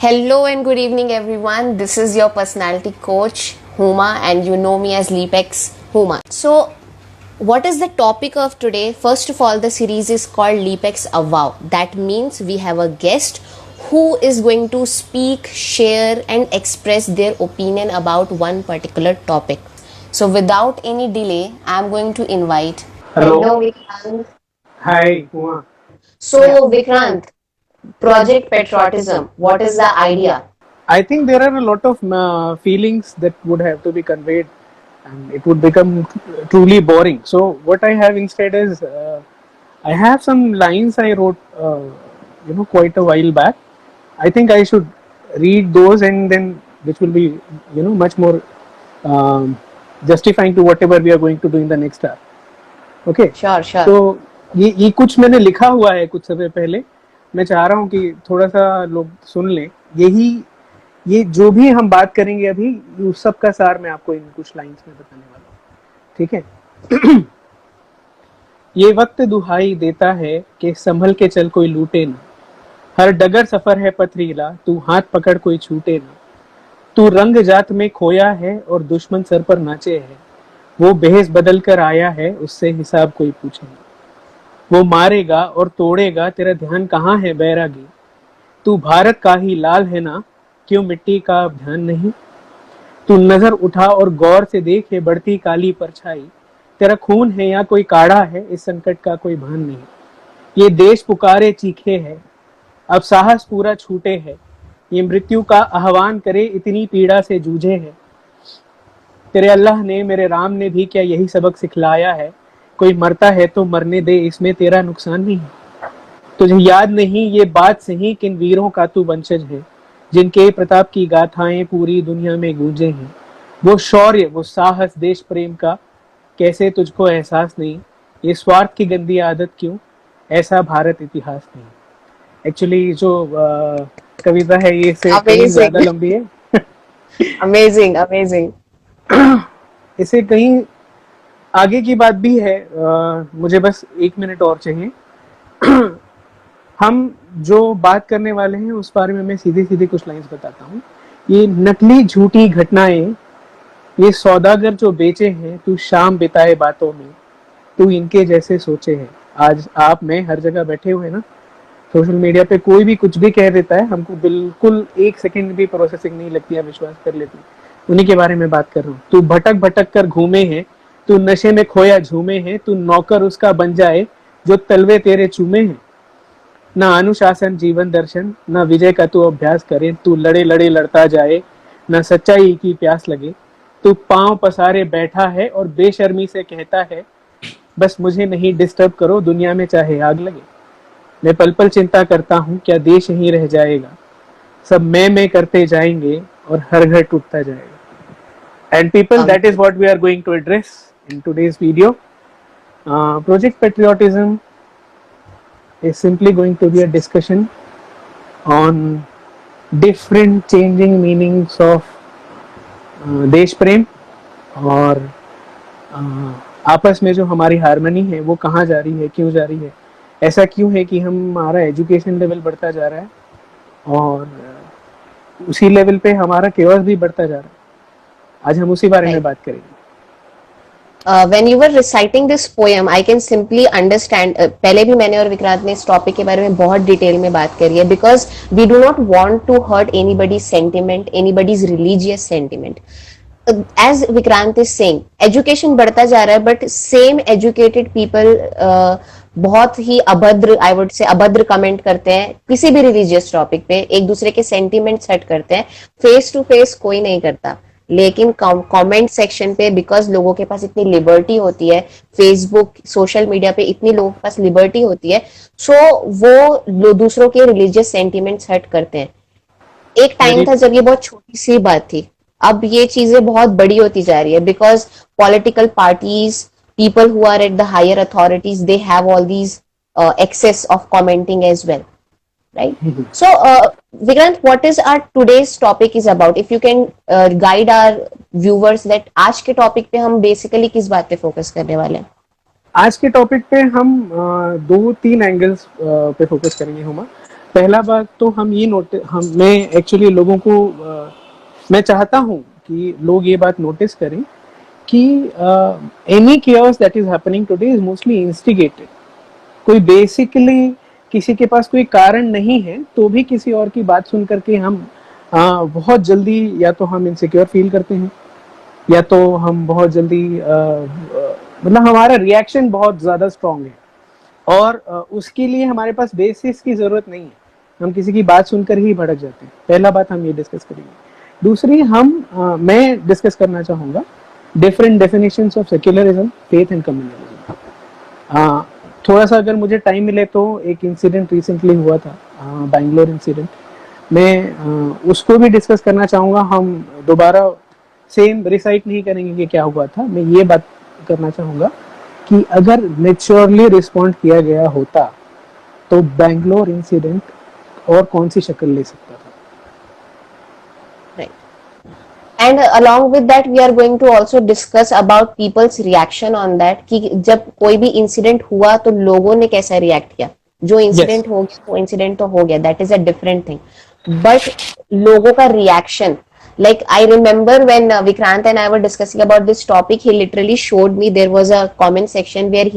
Hello and good evening, everyone. This is your personality coach, Huma, and you know me as Leapex Huma. So, what is the topic of today? First of all, the series is called Leapex Avow. That means we have a guest who is going to speak, share, and express their opinion about one particular topic. So, without any delay, I'm going to invite. Hello. Hello, Vikrant. Hi, Uma. So, Vikrant, Project Patriotism, what is the idea? I think there are a lot of feelings that would have to be conveyed, and it would become truly boring. So, what I have instead is I have some lines I wrote, quite a while back. I think I should read those, and then which will be, much more um, justifying to whatever we are going to do in the next hour. Okay Sure, तो sure. ये कुछ मैंने लिखा हुआ है कुछ समय पहले. मैं चाह रहा हूँ कि थोड़ा सा लोग सुन लें. यही ये जो भी हम बात करेंगे अभी उस सब का सार मैं आपको इन कुछ लाइंस में बताने वाला हूँ. ठीक है. ये वक्त दुहाई देता है कि संभल के चल कोई लूटे ना. हर डगर सफर है पथरीला, तू हाथ पकड़ कोई छूटे ना. तू रंग जात में खोया है और दुश्मन सर पर नाचे है. वो बेहस बदल कर आया है, उससे हिसाब कोई पूछे ना. वो मारेगा और तोड़ेगा, तेरा ध्यान कहाँ है बैरागी. तू भारत का ही लाल है ना, क्यों मिट्टी का ध्यान नहीं. तू नजर उठा और गौर से देखे बढ़ती काली परछाई. तेरा खून है या कोई काढ़ा है, इस संकट का कोई भान नहीं. ये देश पुकारे चीखे है, अब साहस पूरा छूटे है. ये मृत्यु का आह्वान करे, इतनी पीड़ा से जूझे है. तेरे अल्लाह ने, मेरे राम ने भी क्या यही सबक सिखलाया है. कोई मरता है तो मरने दे, इसमें तेरा नुकसान नहीं. तुझे याद नहीं ये बात सही, किन वीरों का तू वंशज है, जिनके प्रताप की गाथाएं पूरी दुनिया में गूंजे हैं. वो शौर्य, वो साहस, देश प्रेम का कैसे तुझको एहसास नहीं. ये स्वार्थ की गंदी आदत क्यों, ऐसा भारत इतिहास नहीं. एक्चुअली जो कविता है ये से कहीं Amazing, ज्यादा लंबी है. amazing, amazing. इसे कहीं आगे की बात भी है. मुझे बस 1 मिनट और चाहिए. हम जो बात करने वाले हैं उस बारे में मैं सीधी सीधी कुछ लाइंस बताता हूँ. ये नकली झूठी घटनाएं, ये सौदागर जो बेचे हैं, तू शाम बिताए बातों में, तू इनके जैसे सोचे है. आज आप मैं हर जगह बैठे हुए ना, सोशल मीडिया पे कोई भी कुछ भी कह देता है, हमको बिल्कुल 1 सेकंड भी प्रोसेसिंग नहीं लगती है, विश्वास कर लेती. उन्हीं के बारे में बात कर रहा हूँ. तू भटक भटक कर घूमे हैं, तू नशे में खोया झूमे हैं, तू नौकर उसका बन जाए जो तलवे तेरे चूमे हैं. ना अनुशासन जीवन दर्शन, ना विजय का तू अभ्यास करे. तू लड़े लड़े लड़ता जाए, ना सच्चाई की प्यास लगे. तू पांव पसारे बैठा है और बेशर्मी से कहता है, बस मुझे नहीं डिस्टर्ब करो, दुनिया में चाहे आग लगे. मैं पल पल चिंता करता हूँ क्या देश यहीं रह जाएगा. सब मैं करते जाएंगे और हर घर टूटता जाएगा. And people, that is what we are going to address in today's video. Project Patriotism is simply going to be a discussion on different changing meanings of देश प्रेम और आपस में जो हमारी हारमनी है वो कहाँ जा रही है, क्यों जा रही है. ऐसा क्यों है कि हमारा एजुकेशन लेवल बढ़ता जा रहा है और उसी लेवल पे हमारा केओस भी बढ़ता जा रहा है. आज हम उसी बारे में Right. बात करेंगे. When you were reciting this poem, I can simply understand. पहले भी मैंने और विक्रांत ने इस टॉपिक के बारे में बहुत डिटेल में बात करी है, because we do not want to hurt anybody's sentiment, anybody's religious sentiment. As Vikrant is saying, education बढ़ता जा रहा है, but same educated people बहुत ही अभद्र, आई वुड से अभद्र कमेंट करते हैं किसी भी रिलीजियस टॉपिक पे, एक दूसरे के सेंटिमेंट सेट करते हैं. फेस टू फेस कोई नहीं करता, लेकिन कमेंट सेक्शन पे, बिकॉज लोगों के पास इतनी लिबर्टी होती है, फेसबुक सोशल मीडिया पे इतनी लोगों के पास लिबर्टी होती है, सो वो दूसरों के रिलीजियस सेंटिमेंट सेट करते हैं. एक टाइम था जब ये बहुत छोटी सी बात थी, अब ये चीजें बहुत बड़ी होती जा रही है, because political parties, people who are at the higher authorities, they have all these excess of commenting as well, right? So Vikrant, what is our today's topic is about, if you can guide our viewers that आज के topic पे हम basically किस बात पे focus करने वाले हैं. आज के टॉपिक पे हम 2-3 एंगल्स पे फोकस करेंगे हुमा. पहला बात तो हम ये नोटिस हम मैं एक्चुअली लोगों को मैं चाहता हूँ कि लोग ये बात नोटिस करें कि any chaos that is happening today is mostly instigated. कोई बेसिकली किसी के पास कोई कारण नहीं है तो भी किसी और की बात सुन करके हम बहुत जल्दी या तो हम इनसिक्योर फील करते हैं या तो हम बहुत जल्दी मतलब हमारा रिएक्शन बहुत ज्यादा स्ट्रांग है और उसके लिए हमारे पास बेसिस की जरूरत नहीं है. हम किसी की बात सुनकर ही भड़क जाते हैं. पहला बात हम ये डिस्कस करेंगे. दूसरी मैं डिस्कस करना चाहूंगा different definitions of secularism, faith and communalism. थोड़ा सा अगर मुझे टाइम मिले तो एक इंसिडेंट रिसेंटली हुआ था, बैंगलोर इंसिडेंट. मैं उसको भी डिस्कस करना चाहूंगा. हम दोबारा सेम रिसाइट नहीं करेंगे कि क्या हुआ था. मैं ये बात करना चाहूंगा कि अगर मेच्योरली रिस्पॉन्ड किया गया होता तो बैंगलोर इंसिडेंट और कौन सी शक्ल ले सकता था. And along with that we are going to also discuss about people's reaction on that कि जब कोई भी इंसिडेंट हुआ तो लोगों ने कैसा रिएक्ट किया. जो इंसिडेंट हो गया वो इंसिडेंट तो हो गया, that is a different thing, but लोगों का reaction, like I remember when Vikrant and I were discussing about this topic, he literally showed me there was a comment section where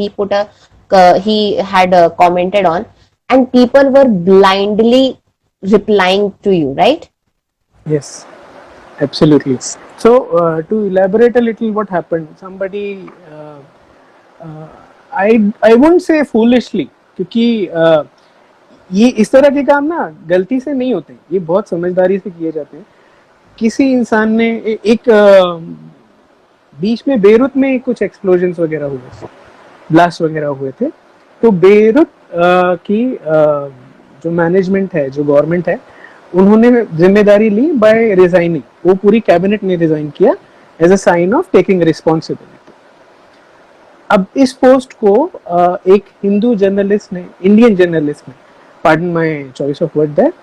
he had commented on, and people were blindly replying to you, right? Yes, absolutely. So to elaborate a little what happened, somebody I won't say foolishly, क्योंकि ये इस तरह के काम ना गलती से नहीं होते, ये बहुत समझदारी से किए जाते हैं. किसी इंसान ने एक बीच में बेरूत में कुछ एक्सप्लोजन्स वगैरह हुए थे, ब्लास्ट वगैरह हुए थे. तो बेरूत की जो मैनेजमेंट है, जो गवर्नमेंट है, उन्होंने जिम्मेदारी ली बाय रिजाइनिंग. वो पूरी कैबिनेट ने रिजाइन किया as a sign of taking responsibility. अब इस पोस्ट को एक हिंदू जर्नलिस्ट ने, इंडियन जर्नलिस्ट ने, pardon my choice of word that,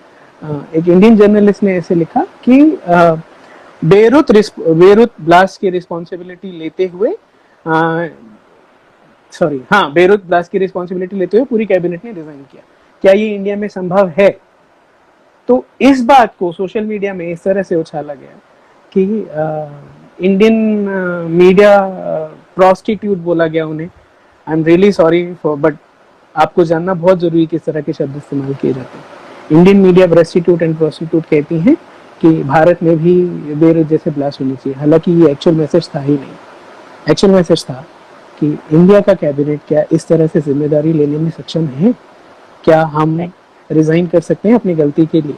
एक इंडियन जर्नलिस्ट ने ऐसे लिखा कि बेरूत ब्लास्ट की रिस्पॉन्सिबिलिटी लेते हुए बेरूत ब्लास्ट की रिस्पॉन्सिबिलिटी लेते हुए पूरी कैबिनेट ने रिजाइन किया. क्या ये इंडिया में संभव है? तो इस बात को सोशल मीडिया में इस तरह से उछाला गया कि इंडियन मीडिया प्रोस्टिट्यूट बोला गया उन्हें. I am really sorry for, but आपको जानना बहुत जरूरी है किस तरह के शब्द इस्तेमाल किए जाते हैं. Indian media prostitute and prostitute कहती हैं कि भारत में भी बेरूत जैसे ब्लास्ट होनी चाहिए. हालांकि ये एक्चुअल मैसेज था ही नहीं. एक्चुअल मैसेज था कि इंडिया का कैबिनेट क्या इस तरह से जिम्मेदारी लेने में सक्षम है? क्या हम रिजाइन कर सकते हैं अपनी गलती के लिए?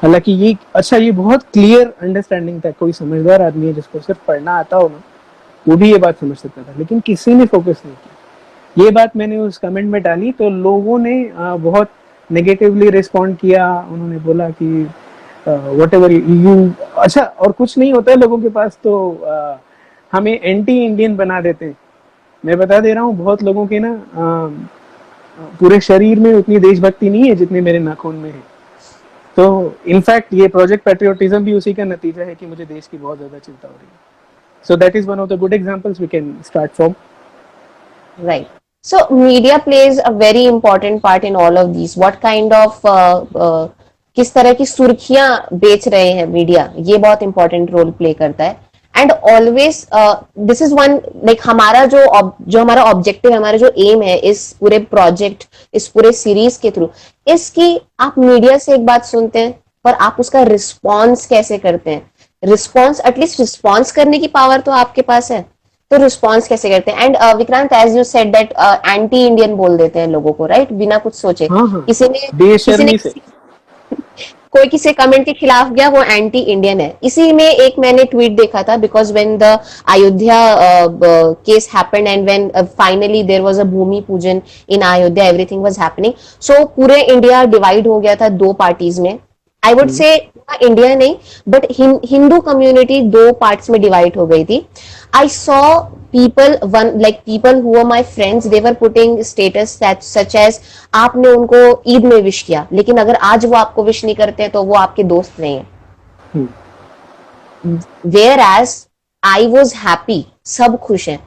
हालांकि ये बहुत क्लियर अंडरस्टैंडिंग था. कोई समझदार आदमी है जिसको सिर्फ पढ़ना आता हो ना, वो भी ये बात समझ सकता था, लेकिन किसी ने फोकस नहीं किया. ये बात मैंने उस कमेंट में डाली तो लोगों ने बहुत नेगेटिवली रिस्पॉन्ड किया. उन्होंने बोला कि व्हाटएवर यू, अच्छा, और कुछ नहीं होता है लोगों के पास तो हमें एंटी इंडियन बना देते हैं. मैं बता दे रहा हूँ, बहुत लोगों के ना पूरे शरीर में उतनी देशभक्ति नहीं है जितनी मेरे नाखून में है. तो इनफैक्ट ये प्रोजेक्ट पैट्रियोटिज्म भी उसी का नतीजा है कि मुझे देश की बहुत ज्यादा चिंता हो रही है. So that is one of the good examples we can start from. Right. So media plays a very important part in all of these. What kind of किस तरह की सुर्खियां बेच रहे हैं मीडिया, ये बहुत इंपॉर्टेंट रोल प्ले करता है. And always this is one, like हमारा जो हमारा ऑब्जेक्टिव, हमारा जो एम है इस पूरे प्रोजेक्ट, इस पूरे सीरीज के थ्रू, इसकी आप मीडिया से एक बात सुनते हैं पर आप उसका रिस्पॉन्स कैसे करते हैं. रिस्पॉन्स, एटलीस्ट रिस्पॉन्स करने की पावर तो आपके पास है, तो रिस्पॉन्स कैसे करते हैं. And Vikrant, as you said that anti Indian बोल देते हैं लोगों को, राइट, बिना कुछ सोचे. किसी ने कोई किसी कमेंट के खिलाफ गया, वो एंटी इंडियन है. इसी में एक मैंने ट्वीट देखा था, because when the Ayodhya case happened and when finally there was a bhoomi pujan in Ayodhya, everything was happening, so पूरे इंडिया डिवाइड हो गया था दो पार्टीज में. आई वुड से इंडिया नहीं, बट हिंदू कम्युनिटी दो पार्ट्स में डिवाइड हो गई थी. I saw people, people who were my friends, they were putting status that such as आपने उनको ईद में विश किया, लेकिन अगर आज वो आपको विश नहीं करते तो वो आपके दोस्त नहीं है. Whereas I was happy, सब खुश हैं,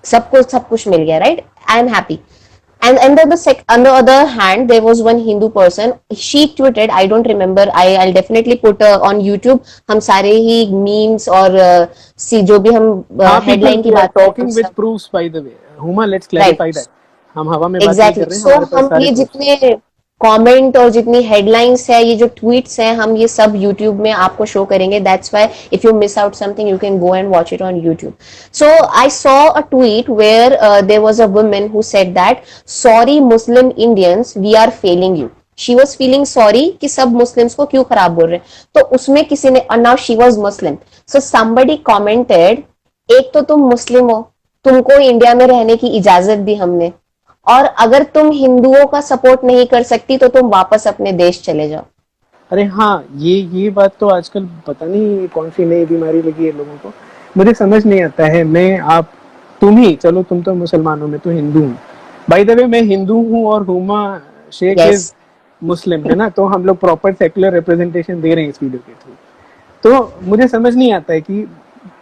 सबको सब कुछ मिल गया, right, I am happy. And then on the other hand, there was one Hindu person. She tweeted, I don't remember. I'll definitely put on YouTube. हम सारे ही memes और सी जो भी हम हाँ, people headline की they are बात करें हम talking with सब proofs by the way. Huma, let's right. clarify that. हम हवा में बात नहीं एग्जैक्टली कर रहे हैं, सो हमारे पास हम सारे ये proofs हैं. जितने कमेंट और जितनी हेडलाइंस है, ये जो ट्वीट्स हैं, हम ये सब यूट्यूब में आपको शो करेंगे. That's why if you miss out something you can go and watch it on YouTube. So I saw a tweet where there was a woman who said that sorry Muslim Indians we are failing you. She was feeling sorry कि सब Muslims को क्यों खराब बोल रहे हैं. तो उसमें किसी ने, और now she was Muslim, so somebody commented, एक तो तुम मुस्लिम हो, तुमको इंडिया में रहने की इजाजत दी हमने, और अगर तुम हिंदुओं का सपोर्ट नहीं कर सकती तो तुम वापस अपने देश चले जाओ. अरे हाँ, ये बात तो आजकल पता नहीं कौन सी नई बीमारी लगी है लोगों को. मुझे समझ नहीं आता है. मैं, आप, तुम ही चलो, तुम तो मुसलमान हो, मैं तो हिंदू हूँ. बाय द वे मैं हिंदू हूँ और हुमा शेख यस इज मुस्लिम, है ना. तो हम लोग प्रॉपर सेक्युलर रिप्रेजेंटेशन दे रहे हैं इस वीडियो के थ्रू. तो मुझे समझ नहीं आता है कि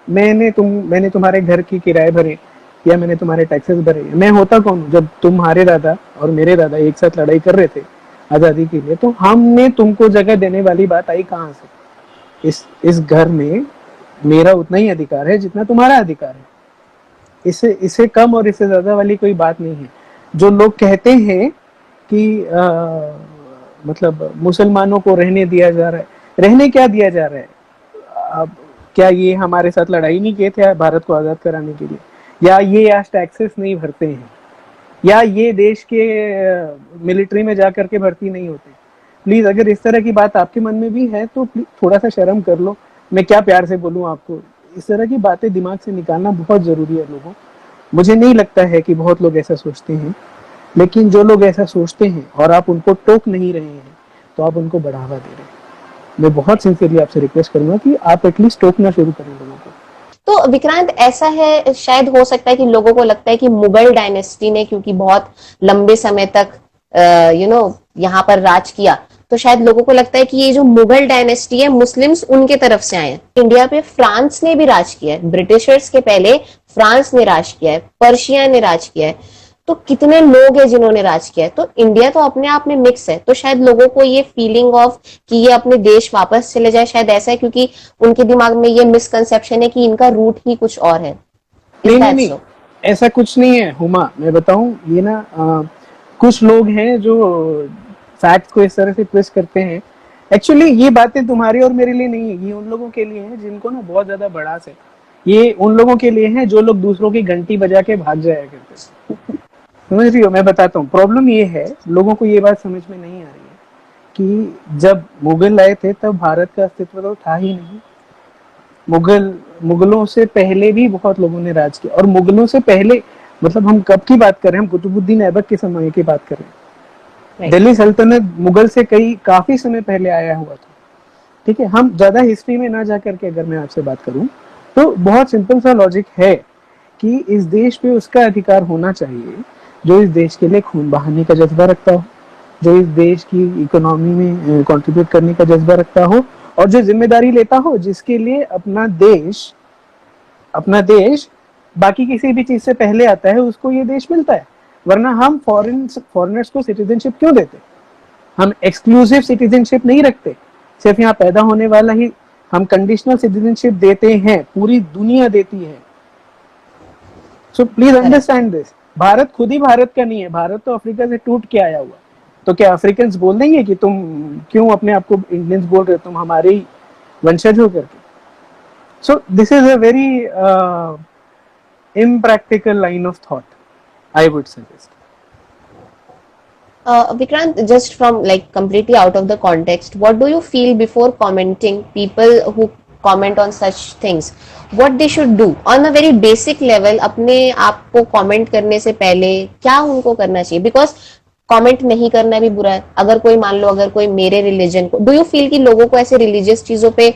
मैंने तुम्हारे घर की किराए भरे या मैंने तुम्हारे टैक्सेस भरे. मैं होता कौन हूँ? जब तुम्हारे दादा और मेरे दादा एक साथ लड़ाई कर रहे थे आजादी के लिए, तो हमने तुमको जगह देने वाली बात आई कहाँ से? इस घर में मेरा उतना ही अधिकार है जितना तुम्हारा अधिकार है. इससे कम और इससे ज्यादा वाली कोई बात नहीं है. जो लोग कहते हैं कि मतलब मुसलमानों को रहने दिया जा रहा है, रहने क्या दिया जा रहा है? अब क्या ये हमारे साथ लड़ाई नहीं किए थे भारत को आजाद कराने के लिए? या ये आज टैक्सेस नहीं भरते हैं? या ये देश के मिलिट्री में जाकर के भर्ती नहीं होते? प्लीज, अगर इस तरह की बात आपके मन में भी है तो प्लीज थोड़ा सा शर्म कर लो. मैं क्या प्यार से बोलूं आपको. इस तरह की बातें दिमाग से निकालना बहुत जरूरी है लोगों. मुझे नहीं लगता है कि बहुत लोग ऐसा सोचते हैं, लेकिन जो लोग ऐसा सोचते हैं और आप उनको टोक नहीं रहे हैं तो आप उनको बढ़ावा दे रहे हैं. मैं बहुत सिंसियरली आपसे रिक्वेस्ट करूंगा कि आप एटलीस्ट टोकना शुरू करें लोगों को. तो विक्रांत, ऐसा है, शायद हो सकता है कि लोगों को लगता है कि मुगल डायनेस्टी ने क्योंकि बहुत लंबे समय तक यहाँ पर राज किया, तो शायद लोगों को लगता है कि ये जो मुगल डायनेस्टी है मुस्लिम्स उनके तरफ से आए हैं. इंडिया पे फ्रांस ने भी राज किया है, ब्रिटिशर्स के पहले फ्रांस ने राज किया है, पर्शिया ने राज किया है. तो कितने लोग हैं जिन्होंने राज किया है. तो इंडिया तो अपने आप में मिक्स है. तो शायद लोगों को ये फीलिंग ऑफ कि ये अपने देश वापस चले जाए, शायद ऐसा है क्योंकि उनके दिमाग में ये मिसकंसेप्शन है कि इनका रूट ही कुछ और है. नहीं, ऐसा कुछ नहीं है हुमा. मैं बताऊं, ये ना कुछ लोग हैं जो फैक्ट को इस तरह से ट्विस्ट करते हैं. एक्चुअली ये बातें तुम्हारी और मेरे लिए नहीं है, ये उन लोगों के लिए है जिनको ना बहुत ज्यादा भड़ास है. ये उन लोगों के लिए है जो लोग दूसरों की घंटी बजा के भाग जाया करते हैं. समझ रही हो? मैं बताता हूँ. प्रॉब्लम ये है, लोगों को ये बात समझ में नहीं आ रही है कि जब मुगल आए थे तब भारत का अस्तित्व तो था ही नहीं. मुगलों से पहले भी बहुत लोगों ने राज किया. और मुगलों से पहले मतलब हम कब की बात कर रहे हैं? हम कुतुबुद्दीन ऐबक के समय की बात कर रहे हैं. दिल्ली सल्तनत मुगल से काफी समय पहले आया हुआ था. ठीक है, हम ज्यादा हिस्ट्री में ना जाकर के अगर मैं आपसे बात करूं तो बहुत सिंपल सा लॉजिक है कि इस देश पे उसका अधिकार होना चाहिए जो इस देश के लिए खून बहाने का जज्बा रखता हो, जो इस देश की इकोनॉमी में कंट्रीब्यूट करने का जज्बा रखता हो, और जो जिम्मेदारी लेता हो जिसके लिए अपना देश बाकी किसी भी चीज से पहले आता है, उसको ये देश मिलता है. वरना हम फॉरेनर्स को सिटीजनशिप क्यों देते? हम एक्सक्लूसिव सिटीजनशिप नहीं रखते. सिर्फ यहाँ पैदा होने वाला ही हम कंडीशनल सिटीजनशिप देते हैं. पूरी दुनिया देती है. So please understand this. Bharat खुद ही भारत का नहीं है. भारत तो अफ्रीका से टूट के आया हुआ. तो क्या अफ्रीकन्स बोल देंगे कि तुम क्यों अपने आप को इंडियंस बोल रहे हो, तुम हमारे ही वंशज हो करके? So this is a very impractical line of thought, I would suggest. Vikrant, just from like completely out of the context, what do you feel before commenting? People who comment on such things, what they should do on a very basic level? अपने आप को comment करने से पहले क्या उनको करना चाहिए? Because comment नहीं करना भी बुरा है. अगर कोई मान लो, अगर कोई मेरे रिलीजन को, do you feel कि लोगों को ऐसे रिलीजियस चीजों पे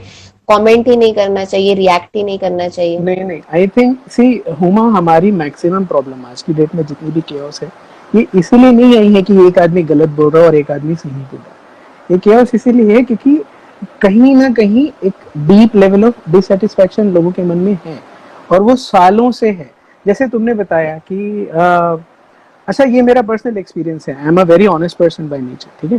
कमेंट ही नहीं करना चाहिए, रिएक्ट ही नहीं करना चाहिए? नहीं, आई थिंक सी हुमा, हमारी मैक्सिमम प्रॉब्लम आज की डेट में जितनी भी केओस है, ये इसीलिए नहीं आई है कि एक आदमी गलत बोल रहा है और एक आदमी सही बोल रहा है. ये केओस इसीलिए है क्योंकि कहीं ना कहीं एक डीप लेवल ऑफ डिससेटिस्फैक्शन लोगों के मन में है, और वो सालों से है. जैसे तुमने बताया कि अच्छा, ये मेरा पर्सनल एक्सपीरियंस है, I am a very honest person by nature, ठीक है।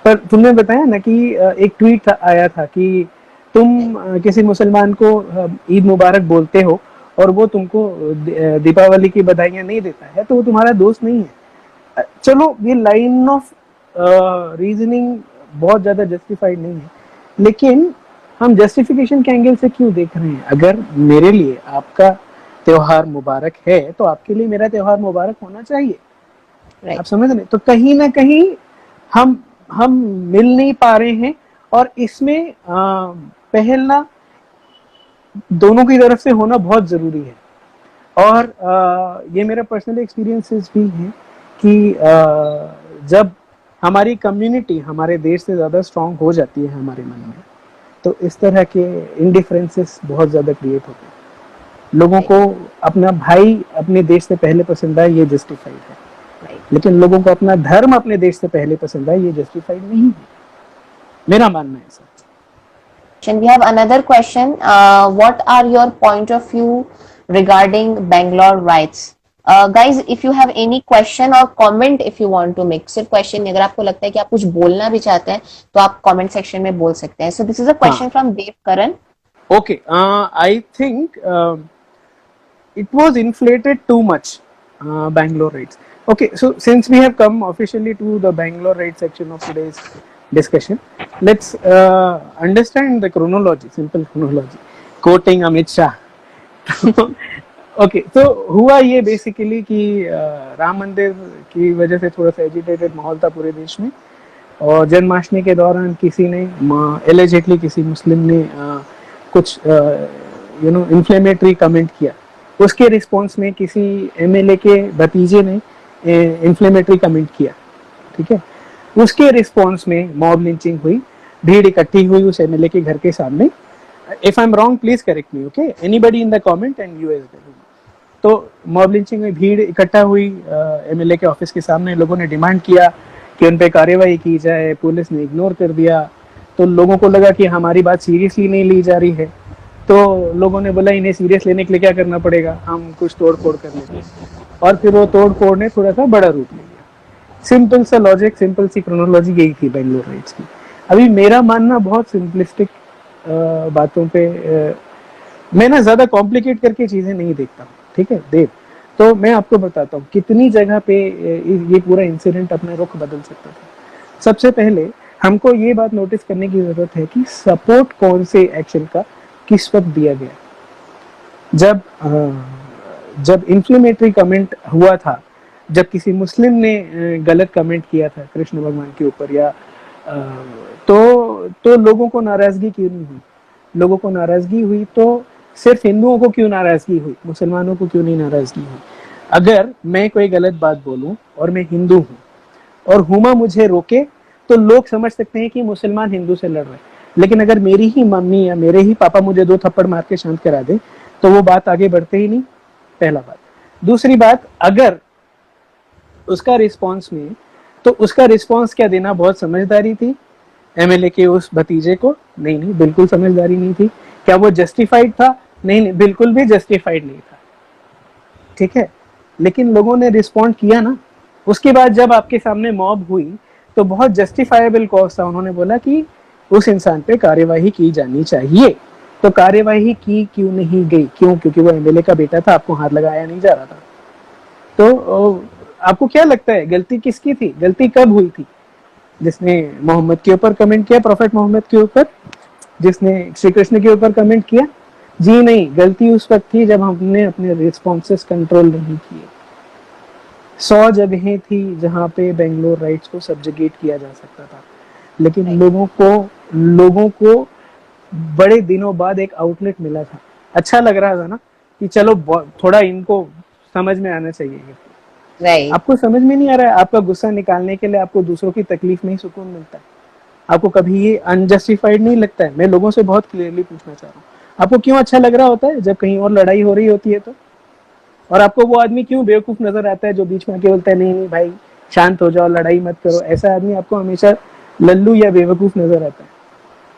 पर तुमने बताया ना कि एक ट्वीट आया था कि तुम किसी मुसलमान को ईद मुबारक बोलते हो और वो तुमको दीपावली की बधाइयां नहीं देता है, तो वो तुम्हारा दोस्त नहीं है। चलो, ये लाइन ऑफ रीजनिंग बहुत ज्यादा जस्टिफाइड नहीं है, लेकिन हम जस्टिफिकेशन के एंगल से क्यों देख रहे हैं? अगर मेरे लिए आपका त्योहार मुबारक है तो आपके लिए मेरा त्योहार मुबारक होना चाहिए। आप राइट। समझ रहे? तो कहीं ना कहीं हम मिल नहीं पा रहे हैं, और इसमें पहलना दोनों की तरफ से होना बहुत जरूरी है। और ये मेरा पर्सनल एक्सपीरियंसेस भी है कि जब हमारी कम्युनिटी हमारे देश से ज़्यादा स्ट्रांग हो जाती है हमारे मन में, तो इस तरह के इंडिफरेंसेस बहुत ज़्यादा क्रिएट होते हैं। लोगों राइट। को अपना भाई अपने देश से पहले पसंद आए, ये जस्टिफाइड है, राइट। लेकिन लोगों को अपना धर्म अपने देश से पहले पसंद आए, ये जस्टिफाइड नहीं है। मेरा मानना है ऐसा। We have another question. What are your point of view regarding Bangalore riots? Guys, if you have any question or comment, if you want to make, सिर्फ question नहीं, अगर आपको लगता है कि आप कुछ बोलना भी चाहते हैं तो आप comment section में बोल सकते हैं. So this is a हाँ, question from Dev Karan. okay, I think it was inflated too much, Bangalore raids. Okay, so since we have come officially to the Bangalore raid section of today's discussion, let's understand the chronology, simple chronology, quoting Amit Shah. Okay, तो हुआ ये basically कि राम मंदिर की वजह से थोड़ा सा एजिटेटेड माहौल था पूरे देश में, और जन्माष्टमी के दौरान किसी ने एलिजेटली किसी मुस्लिम ने कुछ इन्फ्लेमेटरी कमेंट किया। उसके रिस्पॉन्स में किसी एमएलए के भतीजे ने इन्फ्लेमेटरी कमेंट किया, ठीक है। उसके रिस्पॉन्स में मॉब लिंचिंग हुई, भीड़ इकट्ठी हुई उस एमएलए के घर के सामने। If I am wrong please correct me, okay, anybody in the comment and you as well. तो मॉब लिंचिंग में भीड़ इकट्ठा हुई एमएलए के ऑफिस के सामने। लोगों ने डिमांड किया कि उन पे कार्रवाई की जाए, पुलिस ने इग्नोर कर दिया। तो लोगों को लगा कि हमारी बात सीरियसली नहीं ली जा रही है, तो लोगों ने बोला इन्हें सीरियस लेने के लिए क्या करना पड़ेगा, हम कुछ तोड़ फोड़ कर लेते हैं। और फिर वो तोड़ फोड़ ने थोड़ा सा बड़ा रूप ले लिया। सिंपल सा लॉजिक, सिंपल सी क्रोनोलॉजी यही थी बेंगलोर राइट्स की। अभी मेरा मानना बहुत सिंपलिस्टिक बातों पे, मैं ना ज्यादा कॉम्प्लिकेट करके चीजें नहीं देखता हूँ, ठीक है देव। तो मैं आपको बताता हूँ कितनी जगह पे ये पूरा इंसिडेंट अपना रुख बदल सकता था। सबसे पहले हमको ये बात नोटिस करने की जरूरत है कि सपोर्ट कौन से एक्शन का किस वक्त दिया गया। जब इन्फ्लेमेटरी कमेंट हुआ था, जब किसी मुस्लिम ने गलत कमेंट किया था कृष्ण भगवान के ऊपर, या तो लोगों को नाराजगी क्यों नहीं हुई? लोगों को नाराजगी हुई तो सिर्फ हिंदुओं को क्यों नाराजगी हुई, मुसलमानों को क्यों नहीं नाराजगी हुई? अगर मैं कोई गलत बात बोलूं और मैं हिंदू हूं और हुमा मुझे रोके, तो लोग समझ सकते हैं कि मुसलमान हिंदू से लड़ रहे हैं। लेकिन अगर मेरी ही मम्मी या मेरे ही पापा मुझे 2 थप्पड़ मार के शांत करा दे, तो वो बात आगे बढ़ते ही नहीं, पहला बात। दूसरी बात, अगर उसका रिस्पॉन्स में, तो उसका रिस्पॉन्स क्या देना बहुत समझदारी थी एमएलए के उस भतीजे को? नहीं, बिल्कुल समझदारी नहीं थी। क्या वो जस्टिफाइड था? नहीं, बिल्कुल भी जस्टिफाइड नहीं था, ठीक है। लेकिन लोगों ने रिस्पॉन्ड किया ना। उसके बाद जब आपके सामने मॉब हुई तो बहुत जस्टिफाइबल कॉज था, उन्होंने बोला कि उस इंसान पे कार्यवाही की जानी चाहिए। तो कार्यवाही की क्यों नहीं गई? क्यों? क्योंकि वो एमएलए का बेटा था, आपको हाथ लगाया नहीं जा रहा था। तो आपको क्या लगता है गलती किसकी थी? गलती कब हुई थी? जिसने मोहम्मद के ऊपर कमेंट किया, प्रॉफेट मोहम्मद के ऊपर, जिसने श्री कृष्ण के ऊपर कमेंट किया? जी नहीं, गलती उस वक्त थी जब हमने अपने रिस्पॉन्सेस कंट्रोल नहीं किए। 100 जगहें थी जहां पे बेंगलोर राइट्स को सब्जुगेट किया जा सकता था, लेकिन लोगों को बड़े दिनों बाद एक आउटलेट मिला था। अच्छा लग रहा था ना कि चलो थोड़ा इनको समझ में आना चाहिए। Right. आपको समझ में नहीं आ रहा है? आपका गुस्सा निकालने के लिए आपको दूसरों की तकलीफ में ही सुकून मिलता है। आपको कभी ये अनजस्टिफाइड नहीं लगता है? मैं लोगों से बहुत क्लियरली पूछना चाह रहा हूँ, आपको क्यों अच्छा लग रहा होता है जब कहीं और लड़ाई हो रही होती है तो? और आपको वो आदमी क्यों बेवकूफ नजर आता है जो बीच में आके बोलता है नहीं नहीं भाई शांत हो जाओ, लड़ाई मत करो? ऐसा आदमी आपको हमेशा लल्लू या बेवकूफ नजर आता है।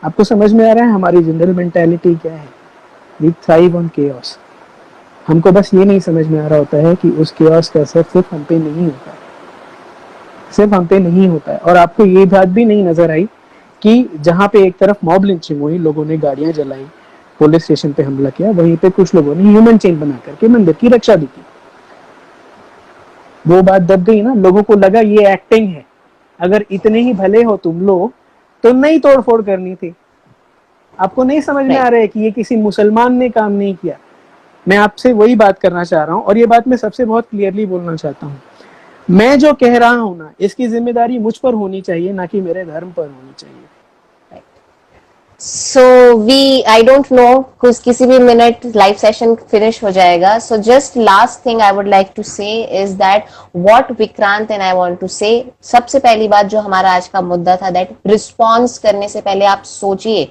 आपको समझ में आ रहा है हमारी जनरल मेंटालिटी क्या है? We thrive on chaos. हमको बस ये नहीं समझ में आ रहा होता है कि उस केओस का असर सिर्फ हम पे नहीं होता है, सिर्फ हम पे नहीं होता है। और आपको ये बात भी नहीं नजर आई कि जहाँ पे एक तरफ मॉब लिंचिंग हुई, लोगों ने गाड़ियां जलाई, पुलिस स्टेशन पे हमला किया, वहीं पे कुछ लोगों ने ह्यूमन चेन बना करके मंदिर की रक्षा भी की। वो बात दब गई ना, लोगों को लगा ये एक्टिंग है। अगर इतने ही भले हो तुम लोग तो नहीं तोड़फोड़ करनी थी। आपको नहीं समझ में आ रहा है कि ये किसी मुसलमान ने काम नहीं किया। मैं आपसे वही बात करना चाह रहा हूँ, और ये बात मैं सबसे बहुत क्लियरली बोलना चाहता हूँ। मैं जो कह रहा हूँ ना, इसकी जिम्मेदारी मुझ पर होनी चाहिए, ना कि मेरे धर्म पर होनी चाहिए। सो आई डोंट नो किसी भी मिनट लाइव सेशन फिनिश हो जाएगा। So just last thing I would like to say is that what Vikrant and I want to say, सबसे पहली बात जो हमारा आज का मुद्दा था, दैट रिस्पॉन्स करने से पहले आप सोचिए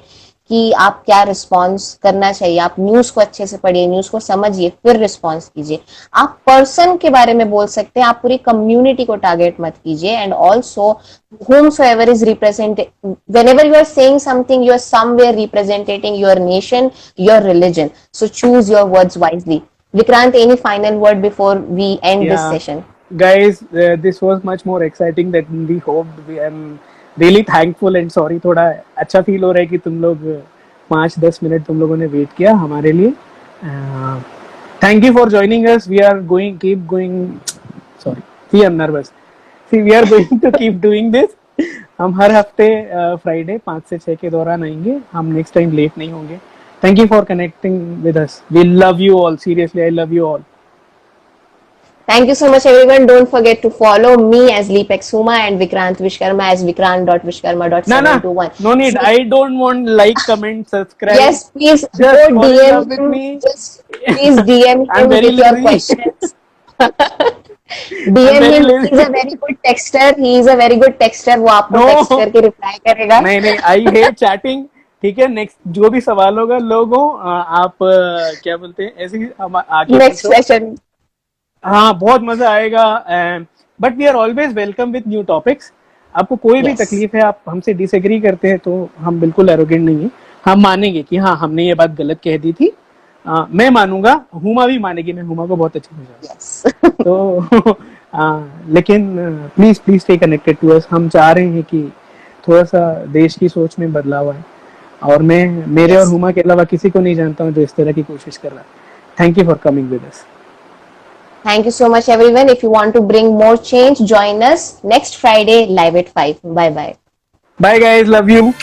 कि आप क्या रिस्पॉन्स करना चाहिए। आप न्यूज को अच्छे से पढ़िए, न्यूज को समझिए, फिर रिस्पॉन्स कीजिए। आप पर्सन के बारे में बोल सकते हैं, आप पूरी कम्युनिटी को टारगेट मत कीजिए। And also whomsoever is represented, whenever you are saying something, you are somewhere representing your nation, your religion. So choose your words wisely. Vikrant, any final word before we end this session? Guys, this was much more exciting than we hoped. I'm really thankful and sorry, थोड़ा अच्छा feel हो रहा है कि तुम लोग 5-10 minute तुम लोगों ने वेट किया हमारे लिए। Thank you for joining us. We are going, keep going. Sorry, see, I'm nervous. See, we are going to keep doing this. हम हर हफ्ते फ्राइडे 5 से 6 के दौरान आएंगे। हम नेक्स्ट टाइम लेट नहीं होंगे। Thank you for connecting with us. We love you all. Seriously, I love you all. Thank you so much, everyone. Don't forget to follow me as Leepak Suma and Vikrant Vishkarma as vikrant.vishkarma.721. No need. I don't want like, comment, subscribe. Yes, please Just go fall in DM love with him. me. Just please DM I'm him very with your lazy. questions. I'm DM very him. lazy. He's a very good texter. He is a very good texter. वो आपको No. text करके reply करेगा. नहीं, I hate chatting. ठीक है, next जो भी सवाल होगा लोगों, आप क्या बोलते हैं, ऐसे ही हम आगे Next session. हाँ, बहुत मजा आएगा। But we are always welcome with new topics. आपको कोई भी तकलीफ है, आप हमसे डिसएग्री करते हैं, तो हम बिल्कुल एरोगेंट नहीं है। हम मानेंगे कि हाँ, हमने ये बात गलत कह दी थी। मैं मानूंगा, हुमा भी मानेगी, मैं हुमा को बहुत अच्छी समझा। तो लेकिन please stay connected to us. हम चाह रहे हैं कि थोड़ा सा देश की सोच में बदलाव आए, और मैं मेरे और हुमा के अलावा किसी को नहीं जानता हूँ जो इस तरह की कोशिश कर रहा है। Thank you for coming with us. Thank you so much, everyone. If you want to bring more change, join us next Friday live at 5. Bye bye. Bye guys, love you.